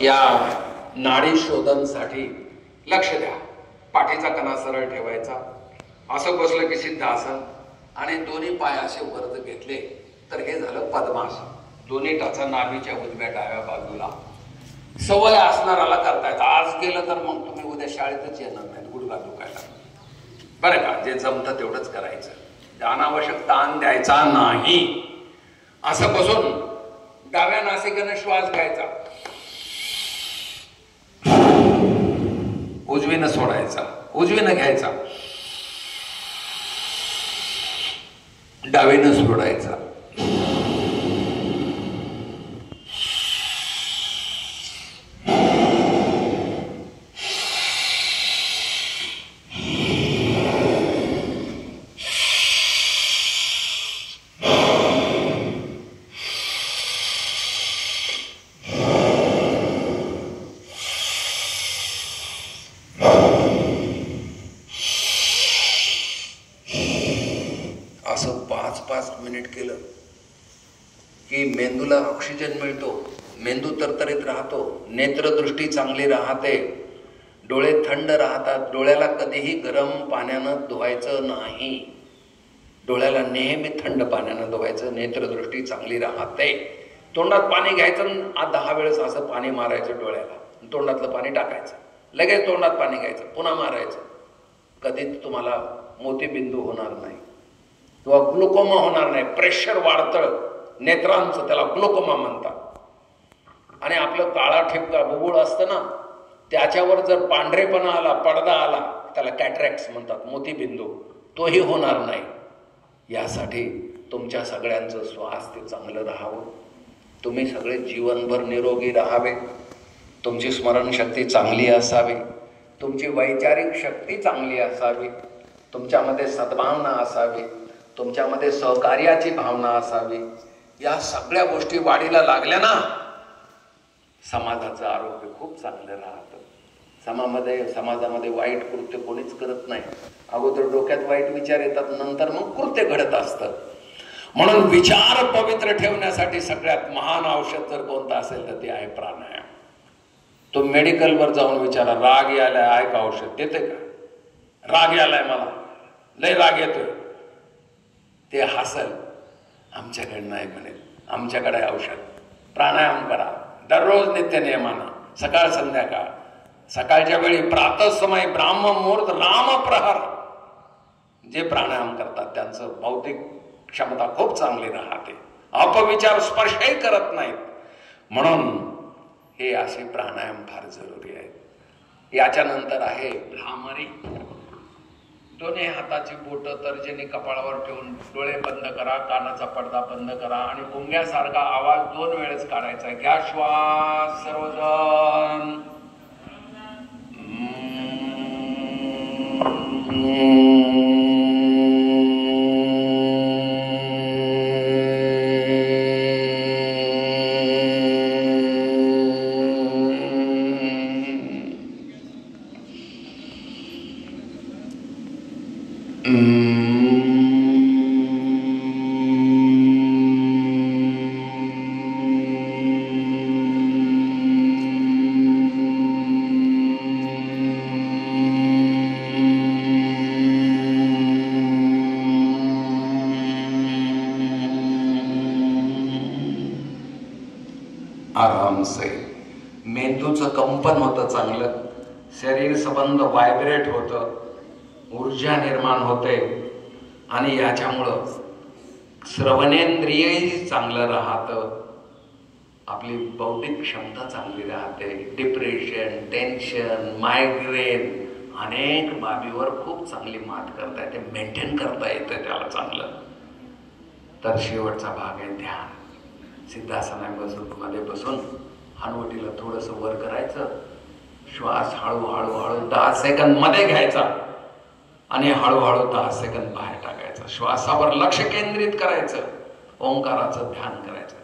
या नाडी शोधनसाठी लक्ष द्या. पाठीचा कणा सरळ ठेवायचा, असं बसलं की सिद्धासन, आणि दोन्ही पाय असे वरत घेतले तर हे झालं पद्मासन. दोन्ही टाचा नाभीच्या उजव्या डाव्या बाजूला. सवय असणाराला करतायत. आज केलं तर मग तुम्ही उद्या शाळेतच येणार नाहीत गुडघा दुखायला, बरं का. जे जमतं तेवढंच करायचं, अनावश्यक ताण द्यायचा नाही. असं बसून डाव्या नासिकेने श्वास घ्यायचा, उजवीनं सोडायचा, उजवीनं घ्यायचा, डावीनं सोडायचा. असं 5-5 मिनिट केलं की मेंदूला ऑक्सिजन मिळतो, मेंदू तरतरीत राहतो, नेत्रदृष्टी चांगली राहते, डोळे थंड राहतात. डोळ्याला कधीही गरम पाण्यानं धुवायचं नाही, डोळ्याला नेहमी थंड पाण्यानं धुवायचं, नेत्रदृष्टी चांगली राहते. तोंडात पाणी घ्यायचं, 10 वेळेस असं पाणी मारायचं डोळ्याला, तोंडातलं पाणी टाकायचं, लगेच तोंडात पाणी घ्यायचं, पुन्हा मारायचं. कधीच तुम्हाला मोतीबिंदू होणार नाही किंवा ग्लुकोमा होणार नाही. प्रेशर वाढतं नेत्रांचं, त्याला ग्लुकोमा म्हणतात. आणि आपलं काळा ठिपका बुबुळ असतं ना, त्याच्यावर जर पांढरेपणा आला, पडदा आला, त्याला कॅटरॅक्ट्स म्हणतात, मोतीबिंदू, तोही होणार नाही. यासाठी तुमच्या सगळ्यांचं स्वास्थ्य चांगलं राहावं, तुम्ही सगळे जीवनभर निरोगी राहावे, तुमची स्मरणशक्ती चांगली असावी, तुमची वैचारिक शक्ती चांगली असावी, तुमच्यामध्ये सद्भावना असावी, तुमच्यामध्ये सहकार्याची भावना असावी. या सगळ्या गोष्टी वाढीला लागल्या ना, समाजाचं आरोग्य खूप चांगलं राहतं. समाजामध्ये वाईट कृत्य कोणीच करत नाही. अगोदर डोक्यात वाईट विचार येतात, नंतर मग कृत्य घडत असतं. म्हणून विचार पवित्र ठेवण्यासाठी सगळ्यात महान औषध जर कोणतं असेल तर ते आहे प्राणायाम. तो मेडिकलवर जाऊन विचारा, राग यायलाय आहे का औषध, देते का? राग यायलाय, मला लय राग येतोय, ते हसल, आमच्याकडे नाही म्हणेल, आमच्याकडे औषध. प्राणायाम करा दररोज नित्य नियमानं, सकाळ संध्याकाळ. सकाळच्या वेळी प्रातःसमय ब्राह्ममुहूर्त रामप्रहर जे प्राणायाम करतात त्यांचं भौतिक क्षमता खूप चांगली राहते, अपविचार स्पर्शही करत नाहीत. म्हणून हे असे प्राणायाम फार जरुरी आहेत. याच्यानंतर आहे भ्रामरी. दोन्ही हाताची बोटं तर्जनी कपाळावर ठेवून डोळे बंद करा, कानाचा पडदा बंद करा आणि गुंग्यासारखा आवाज 2 वेळेस काढायचा. घ्या श्वास सर्वजण. आराम से. मेंदूचं कंपन होतं चांगलं, शरीर संबंध व्हायब्रेट होतं, ऊर्जा निर्माण होते आणि याच्यामुळं श्रवणेंद्रियही चांगलं राहतं, आपली बौद्धिक क्षमता चांगली राहते. डिप्रेशन, टेन्शन, मायग्रेन अनेक बाबीवर खूप चांगली मात करता येते, मेंटेन करता येतं त्याला चांगलं. तर शेवटचा भाग आहे ध्यान. सिद्धासनामध्ये बसून हनुवटीला थोडंसं वर करायचं, श्वास हळूहळू 10 सेकंद मध्ये घ्यायचा आणि हळूहळू 10 सेकंद बाहेर टाकायचा. श्वासावर लक्ष केंद्रित करायचं, ओंकाराचं ध्यान करायचं.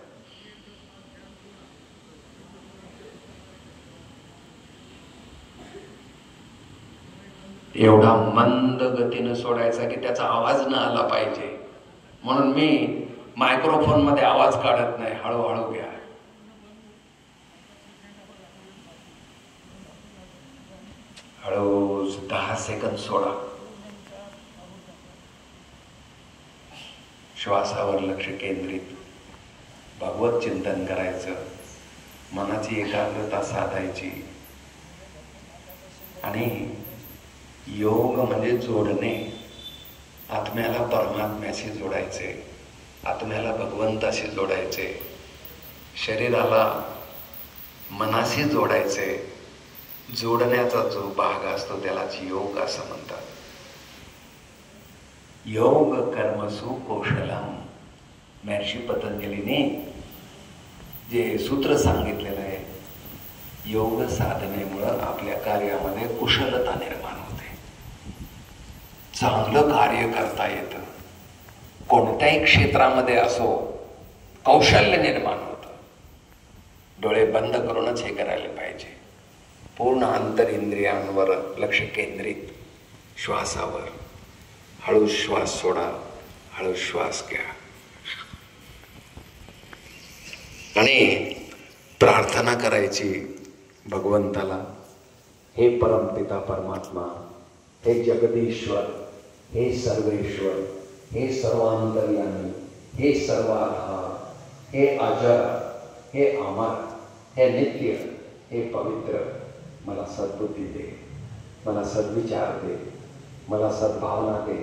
एवढा मंद गतीनं सोडायचा की त्याचा आवाज न आला पाहिजे. म्हणून मी मायक्रोफोन मध्ये आवाज काढत नाही, हळूहळू घ्या. हळूच 10 सेकंद सोडा. श्वासावर लक्ष केंद्रित, भगवत चिंतन करायचं, मनाची एकाग्रता साधायची. आणि योग म्हणजे जोडणे. आत्म्याला परमात्म्याशी जोडायचे, आत्म्याला भगवंताशी जोडायचे, शरीराला मनाशी जोडायचे. जोडण्याचा जो भाग असतो त्यालाच योग असं म्हणतात. योग कर्मसु कौशलम. महर्षी पतंजलीने जे सूत्र सांगितलेलं आहे, योग साधनेमुळं आपल्या कार्यामध्ये कुशलता निर्माण होते, चांगलं कार्य करता येतं. कोणत्याही क्षेत्रामध्ये असो कौशल्य निर्माण होतं. डोळे बंद करूनच हे करायला पाहिजे. पूर्ण अंतरिंद्रियांवर लक्ष केंद्रित, श्वासावर. हळू श्वास सोडा, हळू श्वास घ्या. आणि प्रार्थना करायची भगवंताला. हे परमपिता परमात्मा, हे जगदीश्वर, हे सर्वेश्वर, हे सर्वांतर्यामी, हे सर्वाधार, हे अजर, हे अमर, हे नित्य, हे पवित्र, मला सद्बुद्धी दे, मला सद्विचार दे, मला सद्भावना दे,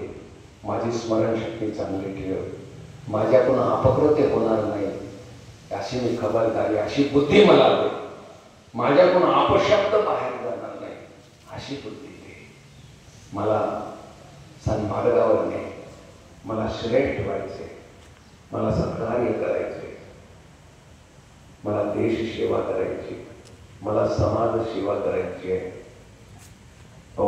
माझी स्मरणशक्ती चांगली ठेव, माझ्याकडून अपकृत्य होणार नाही अशी मी खबरदारी, अशी बुद्धी मला दे, माझ्याकडून अपशब्द बाहेर जाणार नाही अशी बुद्धी दे, मला सन्मार्गावर ने, मला श्रेष्ठ व्हायचे, मला सत्कार्य करायचे, मला देश सेवा करायची, मला समाज सेवा करायची आहे. ओ